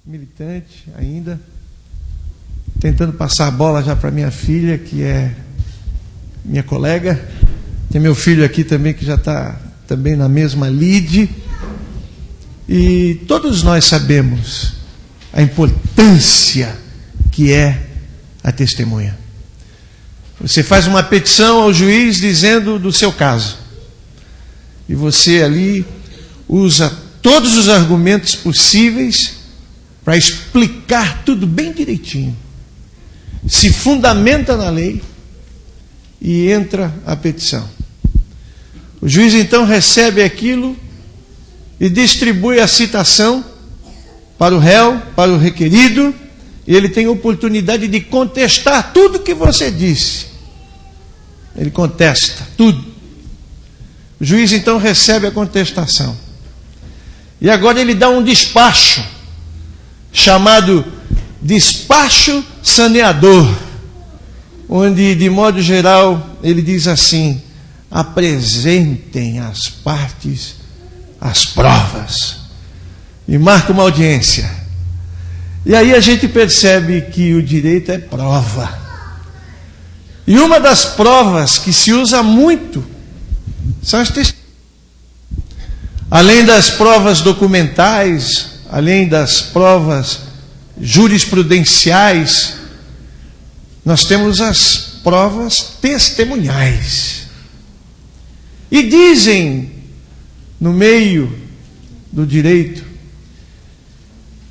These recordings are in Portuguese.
Militante ainda, tentando passar a bola já para minha filha, que é minha colega. Tem meu filho aqui também, que já está também na mesma lide. E todos nós sabemos a importância que é a testemunha. Você faz uma petição ao juiz dizendo do seu caso, e você ali usa todos os argumentos possíveis para explicar tudo bem direitinho, se fundamenta na lei e entra a petição. O juiz então recebe aquilo e distribui a citação para o réu, para o requerido, e ele tem a oportunidade de contestar tudo que você disse. Ele contesta tudo. O juiz então recebe a contestação. E agora ele dá um despacho, chamado despacho saneador, onde, de modo geral, ele diz assim: apresentem às partes as provas, e marca uma audiência. E aí a gente percebe que o direito é prova. E uma das provas que se usa muito são as testemunhas. Além das provas documentais, além das provas jurisprudenciais, nós temos as provas testemunhais. E dizem, no meio do direito,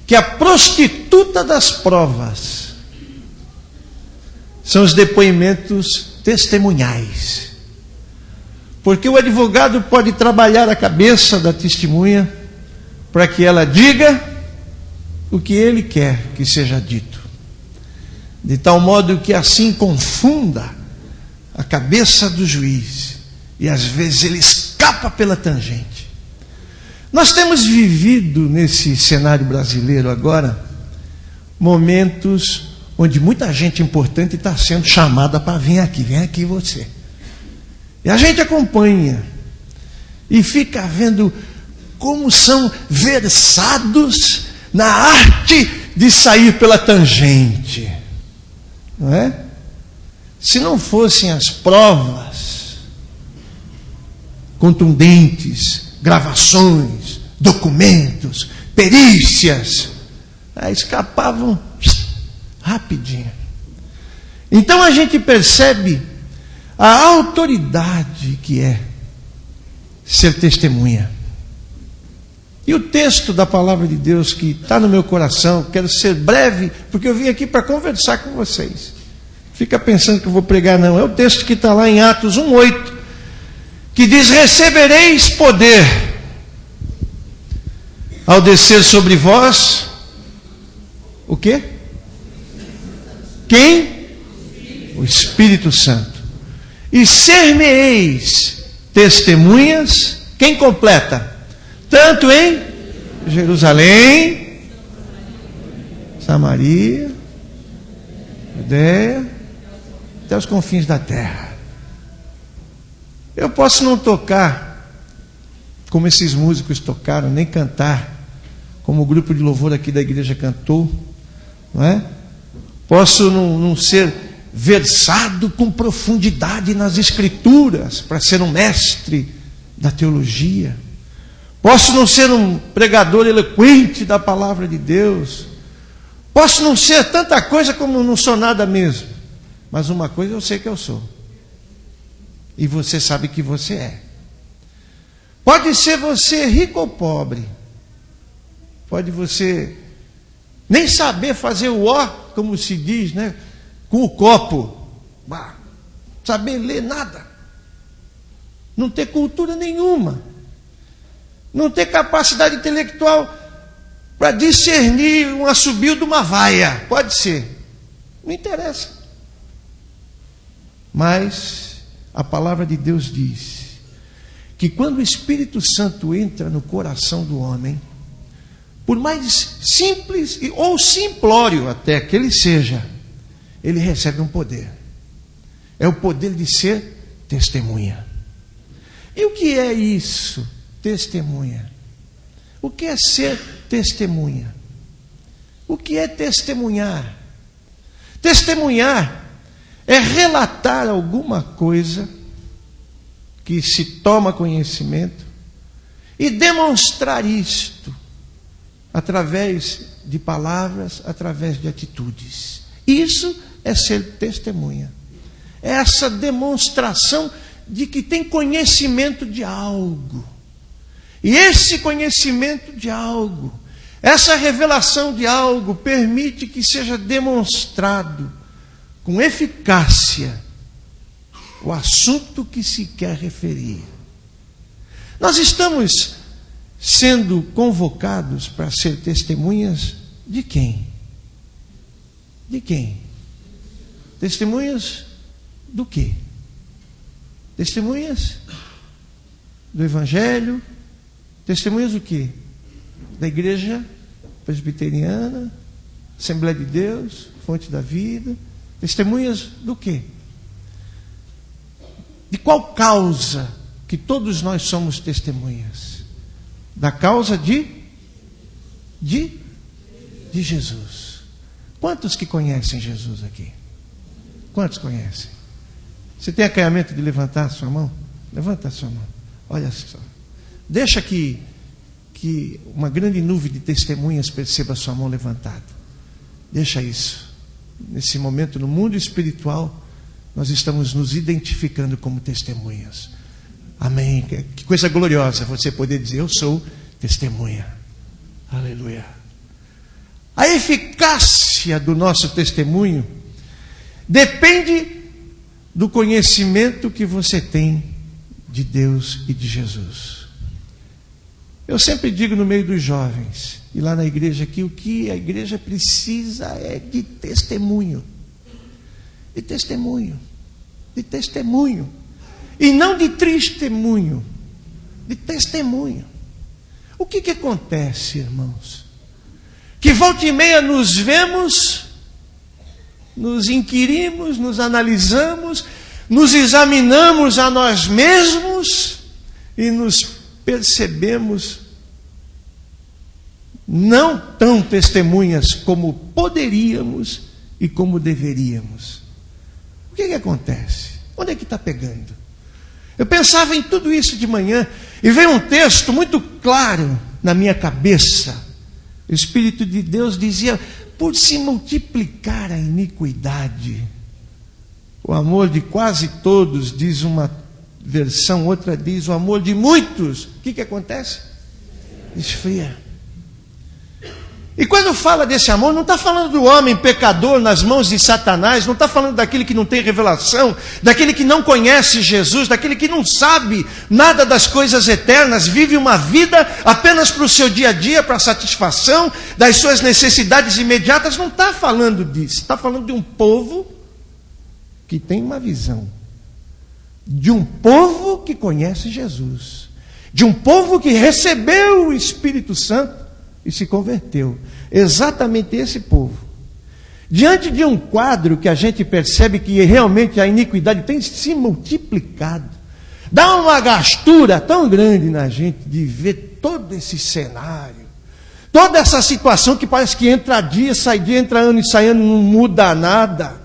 que a prostituta das provas são os depoimentos testemunhais. Porque o advogado pode trabalhar a cabeça da testemunha para que ela diga o que ele quer que seja dito, de tal modo que assim confunda a cabeça do juiz, e às vezes ele escapa pela tangente. Nós temos vivido nesse cenário brasileiro agora momentos onde muita gente importante está sendo chamada para vir aqui você. E a gente acompanha e fica vendo como são versados na arte de sair pela tangente, não é? Se não fossem as provas contundentes, gravações, documentos, perícias, escapavam rapidinho. Então a gente percebe a autoridade que é ser testemunha. E o texto da palavra de Deus que está no meu coração, quero ser breve, porque eu vim aqui para conversar com vocês. Fica pensando que eu vou pregar, não. É o texto que está lá em Atos 1:8, que diz: recebereis poder ao descer sobre vós o quê? Quem? O Espírito Santo. E ser-me-eis testemunhas. Quem completa? Tanto em Jerusalém, Samaria, Judeia, até os confins da terra. Eu posso não tocar como esses músicos tocaram, nem cantar como o grupo de louvor aqui da igreja cantou, não é? Posso não ser versado com profundidade nas escrituras para ser um mestre da teologia. Posso não ser um pregador eloquente da palavra de Deus. Posso não ser tanta coisa como não sou nada mesmo. Mas uma coisa eu sei que eu sou. E você sabe que você é. Pode ser você rico ou pobre. Pode você nem saber fazer o ó, como se diz, né? Com o copo. Saber ler nada. Não ter cultura nenhuma. Não ter capacidade intelectual para discernir um assobio de uma vaia. Pode ser. Não interessa. Mas a palavra de Deus diz que quando o Espírito Santo entra no coração do homem, por mais simples ou simplório até que ele seja, ele recebe um poder. É o poder de ser testemunha. E o que é isso? Testemunha. O que é ser testemunha? O que é testemunhar? Testemunhar é relatar alguma coisa que se toma conhecimento e demonstrar isto através de palavras, através de atitudes. Isso é ser testemunha. É essa demonstração de que tem conhecimento de algo. E esse conhecimento de algo, essa revelação de algo, permite que seja demonstrado com eficácia o assunto que se quer referir. Nós estamos sendo convocados para ser testemunhas de quem? De quem? Testemunhas do quê? Testemunhas do Evangelho. Testemunhas do quê? Da Igreja Presbiteriana, Assembleia de Deus, Fonte da Vida. Testemunhas do quê? De qual causa que todos nós somos testemunhas? Da causa de Jesus. Quantos que conhecem Jesus aqui? Quantos conhecem? Você tem acanhamento de levantar a sua mão? Levanta a sua mão. Olha só. Deixa que uma grande nuvem de testemunhas perceba a sua mão levantada. Deixa isso. Nesse momento, no mundo espiritual, nós estamos nos identificando como testemunhas. Amém. Que coisa gloriosa você poder dizer: eu sou testemunha. Aleluia. A eficácia do nosso testemunho depende do conhecimento que você tem de Deus e de Jesus. Eu sempre digo no meio dos jovens e lá na igreja que o que a igreja precisa é de testemunho. De testemunho. De testemunho. E não de testemunho. De testemunho. O que acontece, irmãos? Que volta e meia nos vemos, nos inquirimos, nos analisamos, nos examinamos a nós mesmos e nos percebemos não tão testemunhas como poderíamos e como deveríamos. O que acontece? Onde é que está pegando? Eu pensava em tudo isso de manhã e veio um texto muito claro na minha cabeça. O Espírito de Deus dizia: por se multiplicar a iniquidade, o amor de quase todos, diz uma versão, outra diz o amor de muitos. O que acontece? Esfria. E quando fala desse amor, não está falando do homem pecador nas mãos de Satanás, não está falando daquele que não tem revelação, daquele que não conhece Jesus, daquele que não sabe nada das coisas eternas, vive uma vida apenas para o seu dia a dia, para a satisfação das suas necessidades imediatas. Não está falando disso, está falando de um povo que tem uma visão, de um povo que conhece Jesus, de um povo que recebeu o Espírito Santo e se converteu. Exatamente esse povo. Diante de um quadro que a gente percebe que realmente a iniquidade tem se multiplicado, dá uma gastura tão grande na gente de ver todo esse cenário, toda essa situação que parece que entra dia, entra ano e sai ano, não muda nada.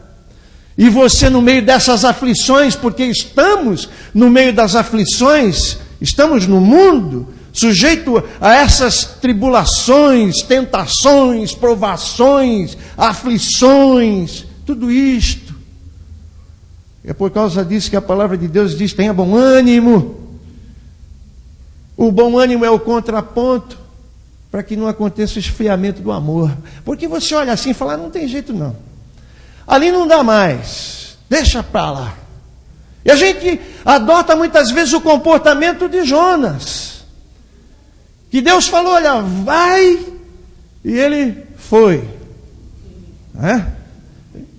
E você no meio dessas aflições, porque estamos no meio das aflições, estamos no mundo sujeito a essas tribulações, tentações, provações, aflições, tudo isto. É por causa disso que a palavra de Deus diz: tenha bom ânimo. O bom ânimo é o contraponto para que não aconteça o esfriamento do amor. Porque você olha assim e fala: não tem jeito não. Ali não dá mais, deixa para lá. E a gente adota muitas vezes o comportamento de Jonas, que Deus falou: olha, vai, e ele foi.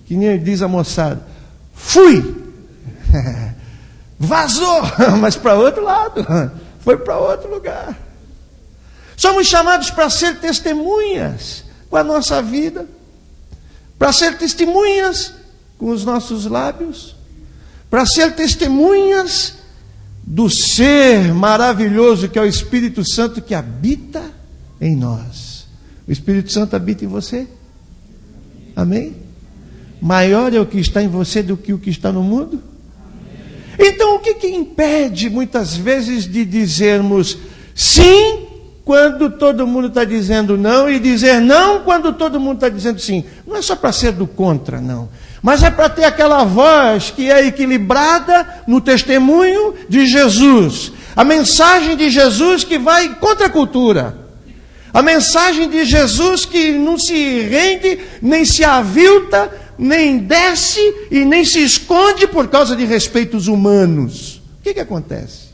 Que nem diz a moçada: fui. Vazou, mas para outro lado, foi para outro lugar. Somos chamados para ser testemunhas com a nossa vida, para ser testemunhas com os nossos lábios, para ser testemunhas do ser maravilhoso que é o Espírito Santo que habita em nós. O Espírito Santo habita em você? Amém? Maior é o que está em você do que o que está no mundo? Então o que impede muitas vezes de dizermos sim quando todo mundo está dizendo não, e dizer não quando todo mundo está dizendo sim? Não é só para ser do contra, não. Mas é para ter aquela voz que é equilibrada no testemunho de Jesus. A mensagem de Jesus que vai contra a cultura. A mensagem de Jesus que não se rende, nem se avilta, nem desce e nem se esconde por causa de respeitos humanos. O que acontece?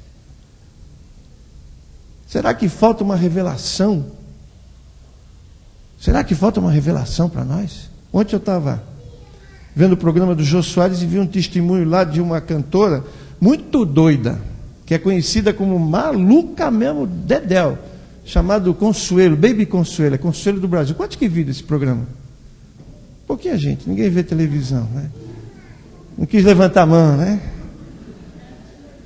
Será que falta uma revelação? Será que falta uma revelação para nós? Ontem eu estava vendo o programa do Jô Soares e vi um testemunho lá de uma cantora muito doida, que é conhecida como maluca mesmo, dedéu, chamado Consuelo, Baby Consuelo, é Consuelo do Brasil. Quantos que viram esse programa? Pouquinha gente, ninguém vê televisão, né? Não quis levantar a mão, né?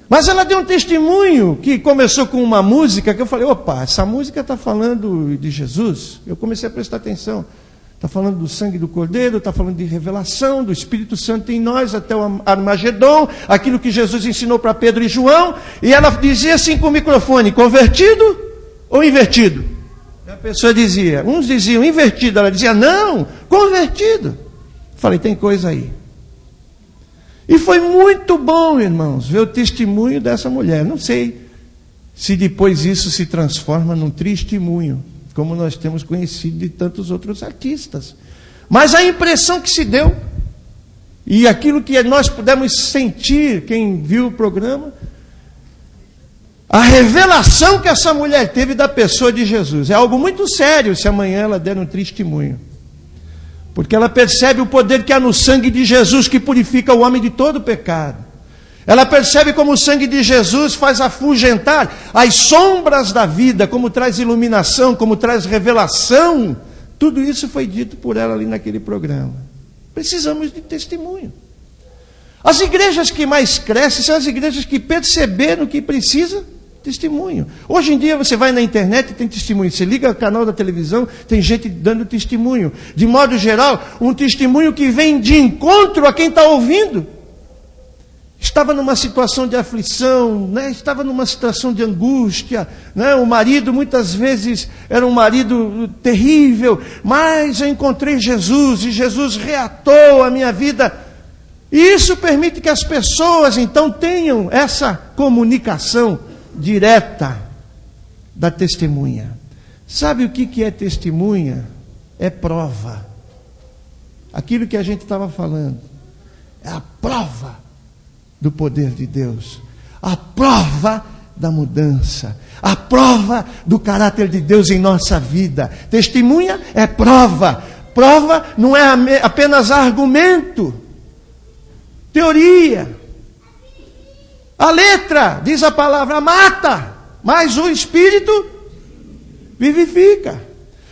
Mas ela deu um testemunho que começou com uma música que eu falei, opa, essa música está falando de Jesus. Eu comecei a prestar atenção. Está falando do sangue do Cordeiro, está falando de revelação, do Espírito Santo em nós, até o Armagedon, aquilo que Jesus ensinou para Pedro e João. E ela dizia assim com o microfone, convertido ou invertido? E a pessoa dizia, uns diziam invertido, ela dizia, não, convertido. Falei, tem coisa aí. E foi muito bom, irmãos, ver o testemunho dessa mulher. Não sei se depois isso se transforma num testemunho, como nós temos conhecido de tantos outros artistas. Mas a impressão que se deu, e aquilo que nós pudemos sentir, quem viu o programa, a revelação que essa mulher teve da pessoa de Jesus. É algo muito sério se amanhã ela der um testemunho. Porque ela percebe o poder que há no sangue de Jesus, que purifica o homem de todo pecado. Ela percebe como o sangue de Jesus faz afugentar as sombras da vida, como traz iluminação, como traz revelação. Tudo isso foi dito por ela ali naquele programa. Precisamos de testemunho. As igrejas que mais crescem são as igrejas que perceberam que precisa testemunho. Hoje em dia você vai na internet e tem testemunho. Você liga o canal da televisão, tem gente dando testemunho. De modo geral, um testemunho que vem de encontro a quem está ouvindo. Estava numa situação de aflição, né? Estava numa situação de angústia, né? O marido muitas vezes era um marido terrível, mas eu encontrei Jesus e Jesus reatou a minha vida. E isso permite que as pessoas então tenham essa comunicação direta da testemunha. Sabe o que é testemunha? É prova. Aquilo que a gente estava falando é a prova do poder de Deus, a prova da mudança, a prova do caráter de Deus em nossa vida. Testemunha é prova. Prova não é apenas argumento, teoria. A letra, diz a palavra, mata, mas o Espírito vivifica.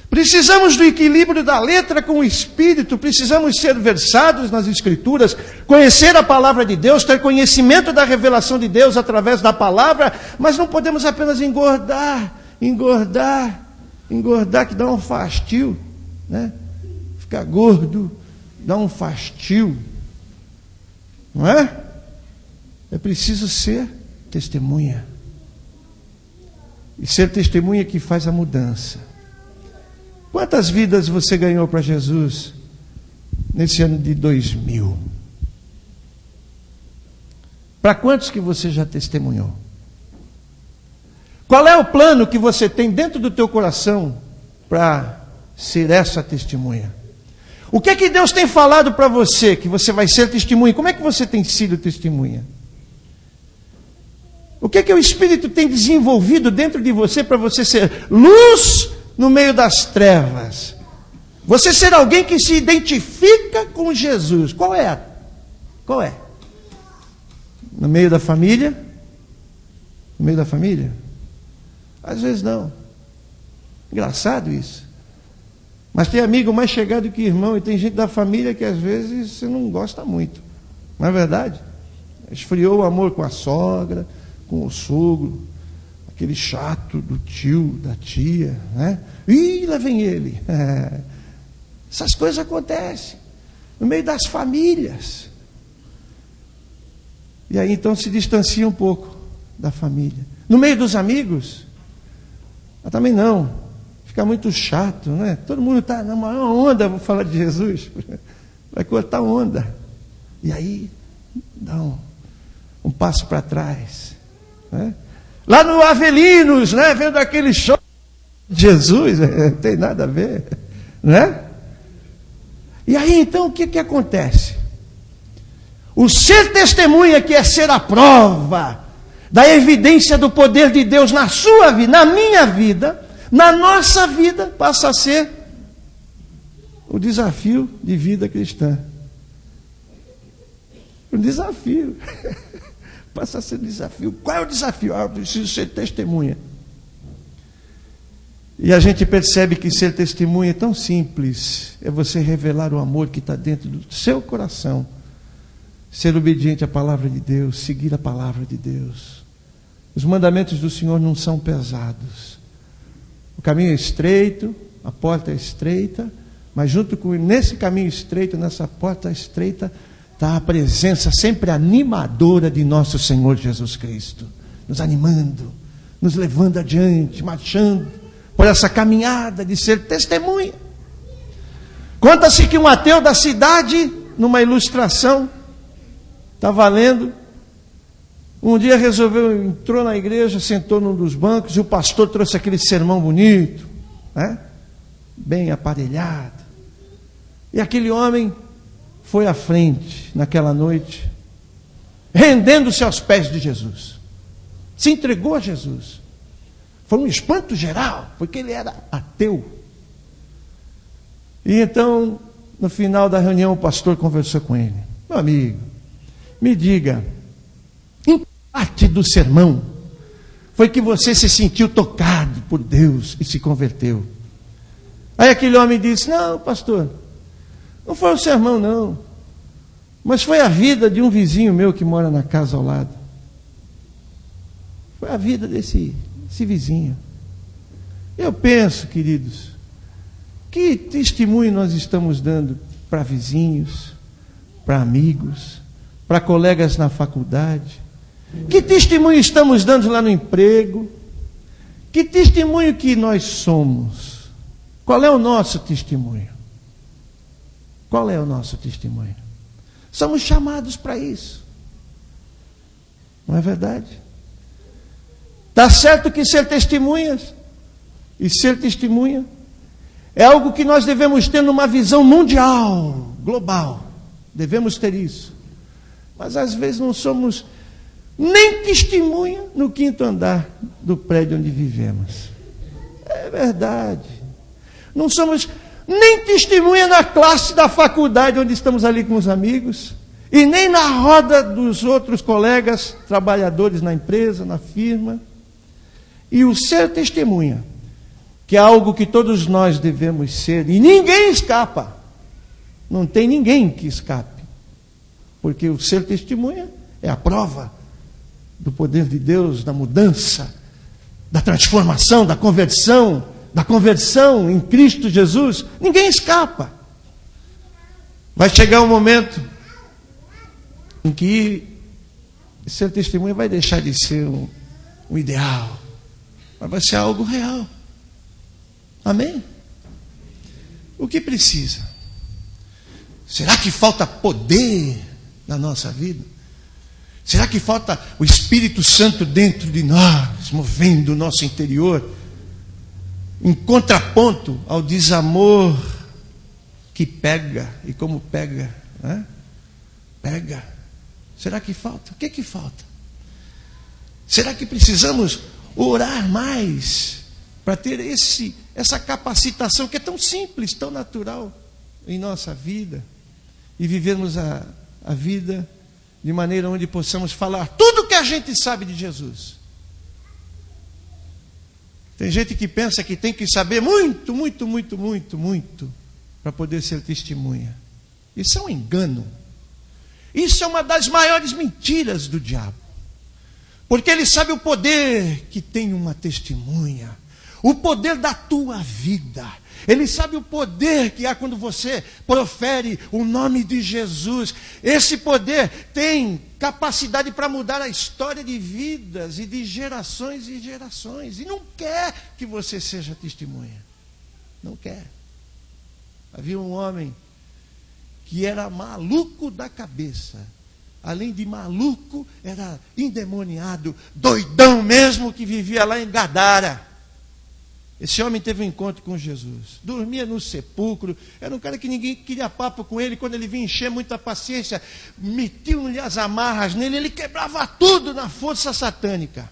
Precisamos do equilíbrio da letra com o Espírito, precisamos ser versados nas Escrituras, conhecer a palavra de Deus, ter conhecimento da revelação de Deus através da palavra, mas não podemos apenas engordar, que dá um fastio, né? Ficar gordo dá um fastio, não é? É preciso ser testemunha. E ser testemunha que faz a mudança. Quantas vidas você ganhou para Jesus nesse ano de 2000? Para quantos que você já testemunhou? Qual é o plano que você tem dentro do teu coração para ser essa testemunha? O que é que Deus tem falado para você que você vai ser testemunha? Como é que você tem sido testemunha? O que é que o Espírito tem desenvolvido dentro de você para você ser luz no meio das trevas? Você ser alguém que se identifica com Jesus. Qual é? No meio da família? No meio da família? Às vezes não. Engraçado isso. Mas tem amigo mais chegado que irmão, e tem gente da família que às vezes você não gosta muito. Não é verdade? Esfriou o amor com a sogra, com o sogro, aquele chato do tio, da tia, né? Ih, lá vem ele. Essas coisas acontecem no meio das famílias. E aí então se distancia um pouco da família. No meio dos amigos, também não. Fica muito chato, né? Todo mundo está na maior onda, vou falar de Jesus. Vai cortar onda. E aí, dá um passo para trás. Né? Lá no Avelinos, né? Vendo aquele show de Jesus, não tem nada a ver. Né? E aí, então, o que acontece? O ser testemunha, que é ser a prova da evidência do poder de Deus na sua vida, na minha vida, na nossa vida, passa a ser o desafio de vida cristã. Um desafio. Passa a ser um desafio. Qual é o desafio? Eu preciso ser testemunha. E a gente percebe que ser testemunha é tão simples. É você revelar o amor que está dentro do seu coração. Ser obediente à palavra de Deus, seguir a palavra de Deus. Os mandamentos do Senhor não são pesados. O caminho é estreito, a porta é estreita, mas junto com nesse caminho estreito, nessa porta estreita, está a presença sempre animadora de nosso Senhor Jesus Cristo, nos animando, nos levando adiante, marchando por essa caminhada de ser testemunha. Conta-se que um ateu da cidade, numa ilustração, estava lendo, um dia entrou na igreja, sentou num dos bancos, e o pastor trouxe aquele sermão bonito, né? Bem aparelhado. E aquele homem foi à frente, naquela noite, rendendo-se aos pés de Jesus. Se entregou a Jesus. Foi um espanto geral, porque ele era ateu. E então, no final da reunião, o pastor conversou com ele. Meu amigo, me diga, em que parte do sermão foi que você se sentiu tocado por Deus e se converteu? Aí aquele homem disse, não, pastor, não foi o sermão não, mas foi a vida de um vizinho meu que mora na casa ao lado. Foi a vida desse vizinho. Eu penso, queridos, que testemunho nós estamos dando para vizinhos, para amigos, para colegas na faculdade? Que testemunho estamos dando lá no emprego? Que testemunho que nós somos? Qual é o nosso testemunho? Qual é o nosso testemunho? Somos chamados para isso. Não é verdade? Está certo que ser testemunhas e ser testemunha é algo que nós devemos ter numa visão mundial, global. Devemos ter isso. Mas às vezes não somos nem testemunha no quinto andar do prédio onde vivemos. É verdade. Não somos nem testemunha na classe da faculdade onde estamos ali com os amigos, e nem na roda dos outros colegas, trabalhadores na empresa, na firma. E o ser testemunha, que é algo que todos nós devemos ser, e ninguém escapa. Não tem ninguém que escape. Porque o ser testemunha é a prova do poder de Deus, da mudança, da transformação, da conversão em Cristo Jesus. Ninguém escapa. Vai chegar um momento em que ser testemunha vai deixar de ser um ideal, mas vai ser algo real. Amém? O que precisa? Será que falta poder na nossa vida? Será que falta o Espírito Santo dentro de nós, movendo o nosso interior, em contraponto ao desamor que pega, e como pega, né? Pega. Será que falta? O que falta? Será que precisamos orar mais para ter essa capacitação que é tão simples, tão natural em nossa vida, e vivermos a vida de maneira onde possamos falar tudo o que a gente sabe de Jesus. Tem gente que pensa que tem que saber muito para poder ser testemunha. Isso é um engano. Isso é uma das maiores mentiras do diabo. Porque ele sabe o poder que tem uma testemunha, o poder da tua vida. Ele sabe o poder que há quando você profere o nome de Jesus. Esse poder tem capacidade para mudar a história de vidas e de gerações e gerações. E não quer que você seja testemunha. Não quer. Havia um homem que era maluco da cabeça. Além de maluco, era endemoniado, doidão mesmo, que vivia lá em Gadara. Esse homem teve um encontro com Jesus. Dormia no sepulcro. Era um cara que ninguém queria papo com ele. Quando ele vinha encher muita paciência, metiam-lhe as amarras nele. Ele quebrava tudo na força satânica.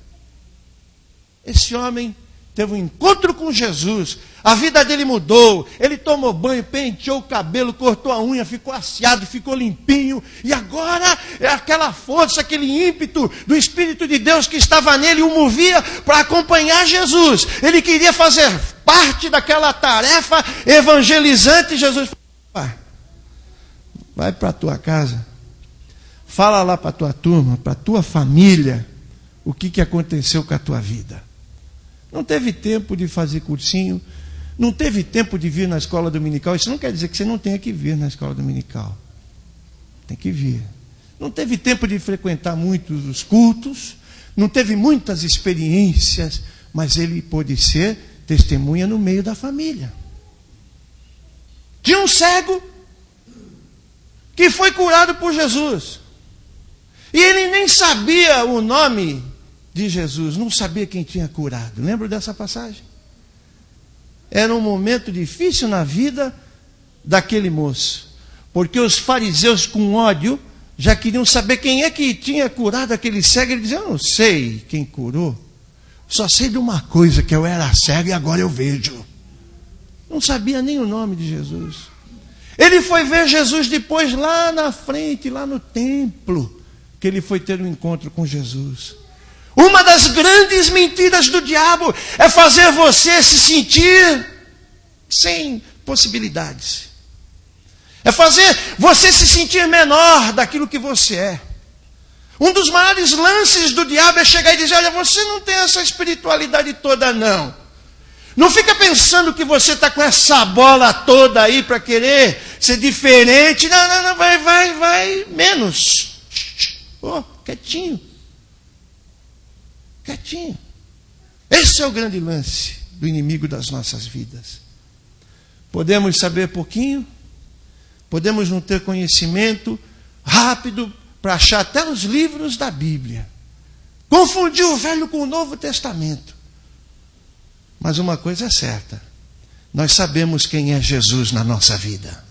Esse homem teve um encontro com Jesus. A vida dele mudou. Ele tomou banho, penteou o cabelo, cortou a unha, ficou asseado, ficou limpinho. E agora é aquela força, aquele ímpeto do Espírito de Deus que estava nele o movia para acompanhar Jesus. Ele queria fazer parte daquela tarefa evangelizante. Jesus falou: vai para a tua casa, fala lá para a tua turma, para a tua família, o que aconteceu com a tua vida. Não teve tempo de fazer cursinho, não teve tempo de vir na escola dominical. Isso não quer dizer que você não tenha que vir na escola dominical. Tem que vir. Não teve tempo de frequentar muitos os cultos, não teve muitas experiências, mas ele pôde ser testemunha no meio da família. De um cego que foi curado por Jesus. E ele nem sabia o nome de Jesus, não sabia quem tinha curado. Lembra dessa passagem? Era um momento difícil na vida daquele moço, porque os fariseus, com ódio, já queriam saber quem é que tinha curado aquele cego. Ele dizia: eu não sei quem curou, só sei de uma coisa, que eu era cego e agora eu vejo. Não sabia nem o nome de Jesus. Ele foi ver Jesus depois lá na frente, lá no templo, que ele foi ter um encontro com Jesus. Uma das grandes mentiras do diabo é fazer você se sentir sem possibilidades. É fazer você se sentir menor daquilo que você é. Um dos maiores lances do diabo é chegar e dizer: olha, você não tem essa espiritualidade toda, não. Não fica pensando que você está com essa bola toda aí para querer ser diferente. Não, vai, menos. Quietinho. Quietinho. Esse é o grande lance do inimigo das nossas vidas. Podemos saber pouquinho, podemos não ter conhecimento rápido para achar até os livros da Bíblia. Confundir o Velho com o Novo Testamento. Mas uma coisa é certa: nós sabemos quem é Jesus na nossa vida.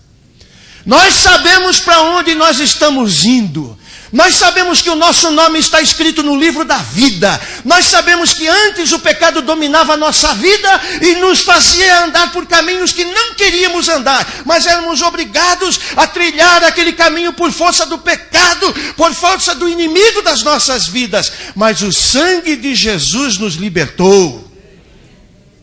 Nós sabemos para onde nós estamos indo. Nós sabemos que o nosso nome está escrito no livro da vida. Nós sabemos que antes o pecado dominava a nossa vida e nos fazia andar por caminhos que não queríamos andar, mas éramos obrigados a trilhar aquele caminho por força do pecado, por força do inimigo das nossas vidas. Mas o sangue de Jesus nos libertou.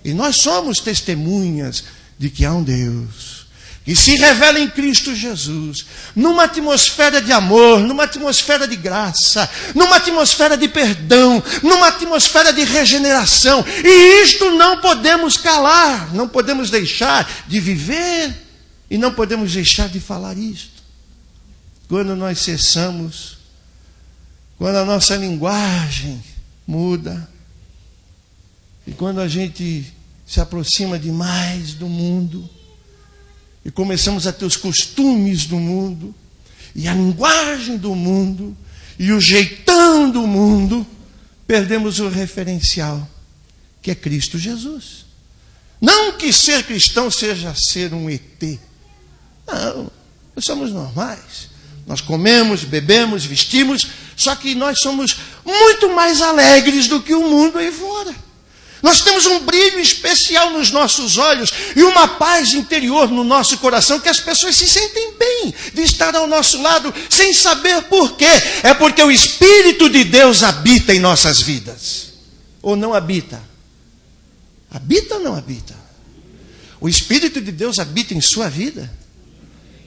E nós somos testemunhas de que há um Deus que se revela em Cristo Jesus, numa atmosfera de amor, numa atmosfera de graça, numa atmosfera de perdão, numa atmosfera de regeneração. E isto não podemos calar, não podemos deixar de viver e não podemos deixar de falar isto. Quando nós cessamos, quando a nossa linguagem muda, e quando a gente se aproxima demais do mundo, e começamos a ter os costumes do mundo, e a linguagem do mundo, e o jeitão do mundo, perdemos o referencial, que é Cristo Jesus. Não que ser cristão seja ser um ET. Não, nós somos normais. Nós comemos, bebemos, vestimos, só que nós somos muito mais alegres do que o mundo aí fora. Nós temos um brilho especial nos nossos olhos e uma paz interior no nosso coração que as pessoas se sentem bem de estar ao nosso lado sem saber por quê. É porque o Espírito de Deus habita em nossas vidas. Ou não habita? Habita ou não habita? O Espírito de Deus habita em sua vida?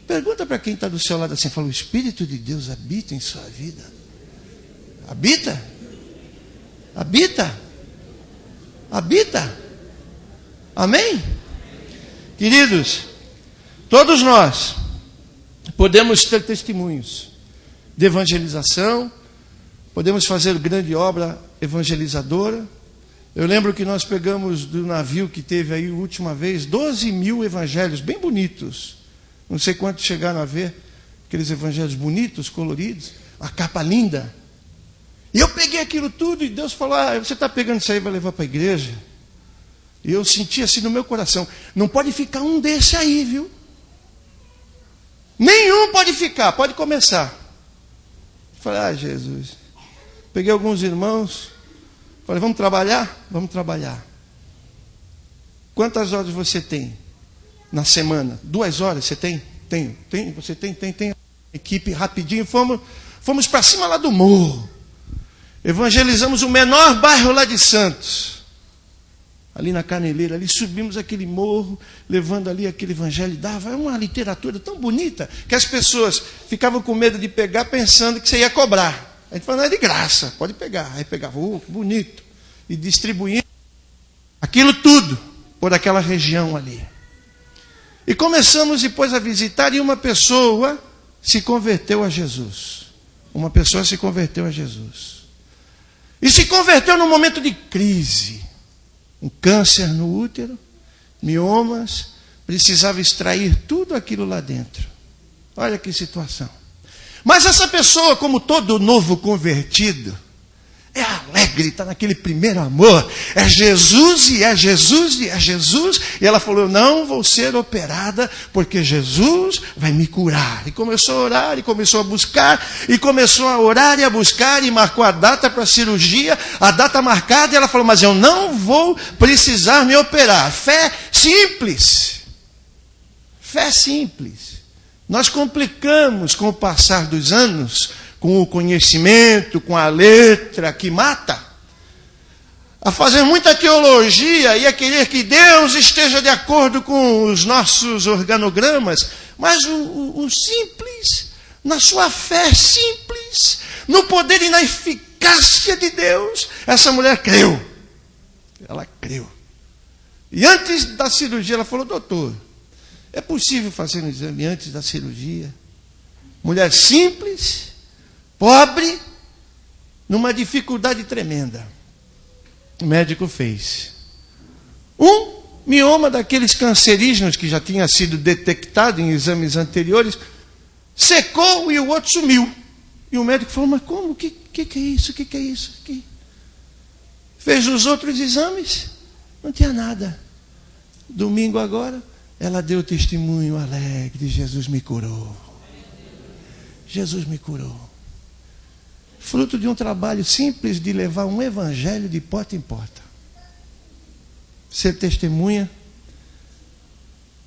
Pergunta para quem está do seu lado assim, fala, o Espírito de Deus habita em sua vida? Habita? Habita? Habita. Amém? Queridos, todos nós podemos ter testemunhos de evangelização, podemos fazer grande obra evangelizadora. Eu lembro que nós pegamos do navio que teve aí a última vez 12.000 evangelhos, bem bonitos. Não sei quantos chegaram a ver, aqueles evangelhos bonitos, coloridos, a capa linda. E eu peguei aquilo tudo e Deus falou, você está pegando isso aí, vai levar para a igreja? E eu senti assim no meu coração, não pode ficar um desse aí, viu? Nenhum pode ficar, pode começar. Falei, Jesus. Peguei alguns irmãos, falei, vamos trabalhar? Vamos trabalhar. Quantas horas você tem na semana? 2 horas você tem? Tenho. Você tem. Equipe rapidinho, fomos para cima lá do morro. Evangelizamos o menor bairro lá de Santos. Ali na Caneleira, ali subimos aquele morro, levando ali aquele evangelho, dava uma literatura tão bonita, que as pessoas ficavam com medo de pegar, pensando que você ia cobrar. A gente falou, não, é de graça, pode pegar. Aí pegava, que bonito, e distribuindo aquilo tudo por aquela região ali. E começamos depois a visitar, e uma pessoa se converteu a Jesus. Uma pessoa se converteu a Jesus. E se converteu num momento de crise. Um câncer no útero, miomas, precisava extrair tudo aquilo lá dentro. Olha que situação. Mas essa pessoa, como todo novo convertido, é alegre, está naquele primeiro amor. É Jesus, e é Jesus, e é Jesus. E ela falou, não vou ser operada, porque Jesus vai me curar. E começou a orar, e começou a buscar, e começou a orar e a buscar, e marcou a data para a cirurgia, a data marcada, e ela falou, mas eu não vou precisar me operar. Fé simples. Fé simples. Nós complicamos com o passar dos anos, com o conhecimento, com a letra que mata, a fazer muita teologia e a querer que Deus esteja de acordo com os nossos organogramas, mas o simples, na sua fé simples, no poder e na eficácia de Deus, essa mulher creu. Ela creu. E antes da cirurgia, ela falou, doutor, é possível fazer um exame antes da cirurgia? Mulher simples, pobre, numa dificuldade tremenda. O médico fez. Um mioma daqueles cancerígenos que já tinha sido detectado em exames anteriores, secou e o outro sumiu. E o médico falou, mas como? O que é isso? O que é isso aqui? Fez os outros exames, não tinha nada. Domingo agora, ela deu testemunho alegre, Jesus me curou. Jesus me curou. Fruto de um trabalho simples de levar um evangelho de porta em porta. Ser testemunha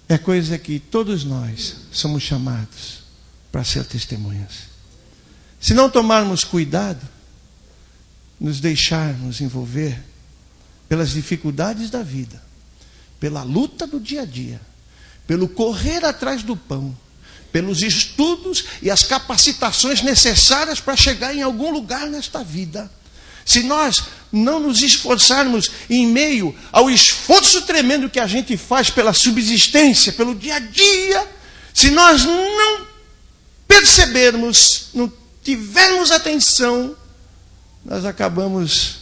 é coisa que todos nós somos chamados para ser testemunhas. Se não tomarmos cuidado, nos deixarmos envolver pelas dificuldades da vida, pela luta do dia a dia, pelo correr atrás do pão, pelos estudos e as capacitações necessárias para chegar em algum lugar nesta vida. Se nós não nos esforçarmos em meio ao esforço tremendo que a gente faz pela subsistência, pelo dia a dia, se nós não percebermos, não tivermos atenção, nós acabamos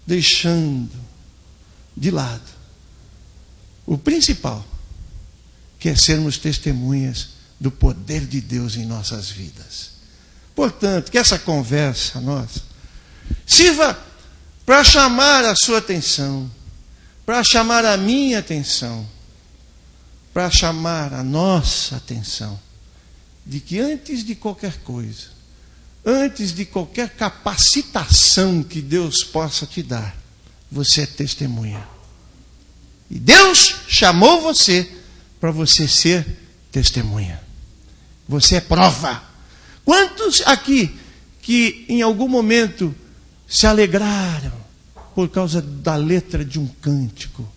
deixando de lado o principal, que é sermos testemunhas do poder de Deus em nossas vidas. Portanto, que essa conversa nossa sirva para chamar a sua atenção, para chamar a minha atenção, para chamar a nossa atenção, de que antes de qualquer coisa, antes de qualquer capacitação que Deus possa te dar, você é testemunha. E Deus chamou você para você ser testemunha. Você é prova. Quantos aqui que em algum momento se alegraram por causa da letra de um cântico?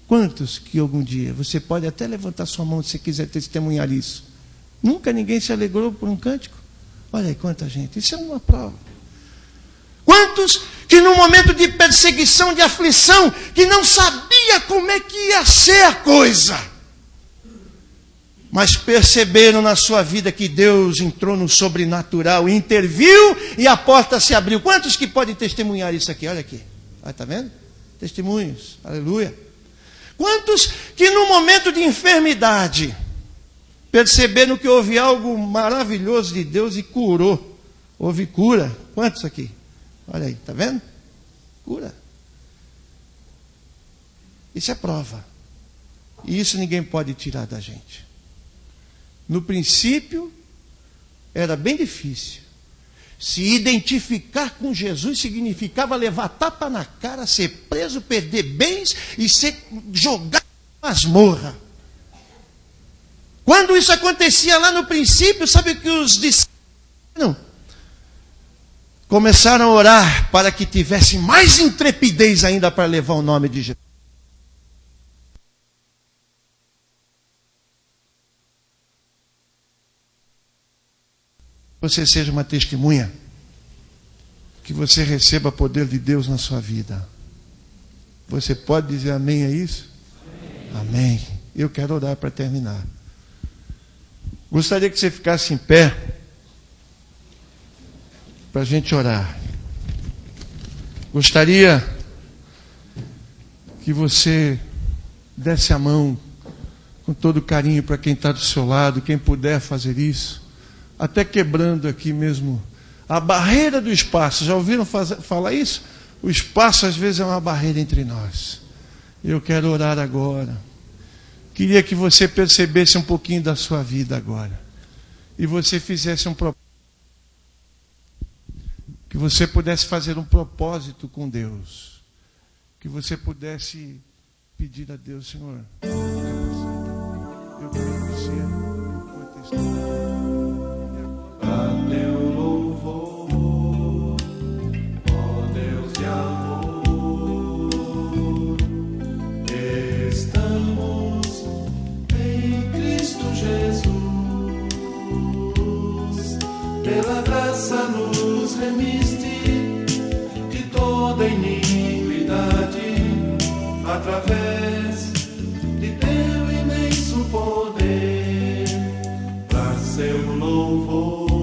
Quantos que algum dia, você pode até levantar sua mão se quiser testemunhar isso. Nunca ninguém se alegrou por um cântico? Olha aí quanta gente, isso é uma prova. Quantos que num momento de perseguição, de aflição, que não sabia como é que ia ser a coisa, mas perceberam na sua vida que Deus entrou no sobrenatural, interviu e a porta se abriu. Quantos que podem testemunhar isso aqui? Olha aqui, está vendo? Testemunhos, aleluia. Quantos que no momento de enfermidade perceberam que houve algo maravilhoso de Deus e curou? Houve cura. Quantos aqui? Olha aí, está vendo? Cura. Isso é prova. E isso ninguém pode tirar da gente. No princípio, era bem difícil. Se identificar com Jesus significava levar tapa na cara, ser preso, perder bens e ser jogado na masmorra. Quando isso acontecia lá no princípio, sabe o que os discípulos começaram a orar para que tivessem mais intrepidez ainda para levar o nome de Jesus. Você seja uma testemunha, que você receba poder de Deus na sua vida. Você pode dizer amém a isso? Amém. Amém. Eu quero orar para terminar. Gostaria que você ficasse em pé para a gente orar. Gostaria que você desse a mão com todo carinho para quem está do seu lado, quem puder fazer isso, até quebrando aqui mesmo a barreira do espaço. Já ouviram falar isso? O espaço às vezes é uma barreira entre nós. Eu quero orar agora. Queria que você percebesse um pouquinho da sua vida agora. E você fizesse um propósito. Que você pudesse fazer um propósito com Deus. Que você pudesse pedir a Deus, Senhor, eu quero ser uma testemunha. A teu louvor, ó Deus de amor, estamos em Cristo Jesus. Pela graça nos remiste de toda iniquidade, através de teu imenso poder, para seu louvor,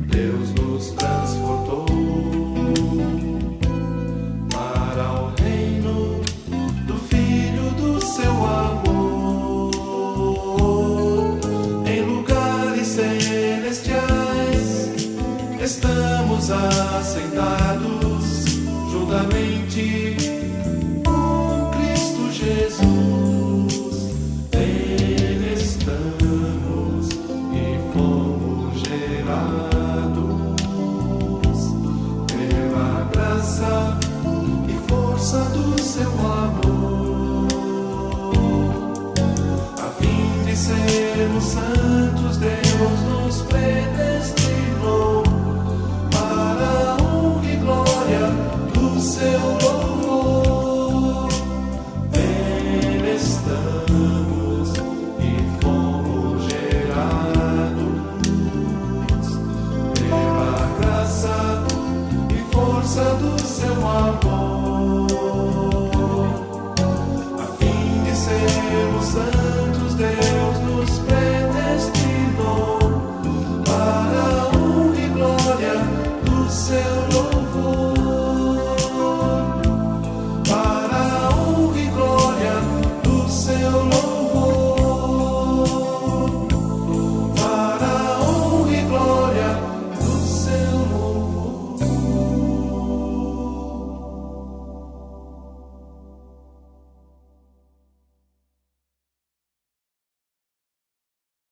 Deus nos transportou para o reino do Filho do seu amor. Em lugares celestiais estamos assentados juntamente com Cristo Jesus. Nele estamos e fomos gerados pela graça e força do seu amor, a fim de sermos santos. Deus nos predestinou para a honra e glória do seu louvor. Nele estamos e fomos gerados pela graça e força do seu amor, a fim de sermos santos. Deus nos predestinou para a honra e glória do seu louvor.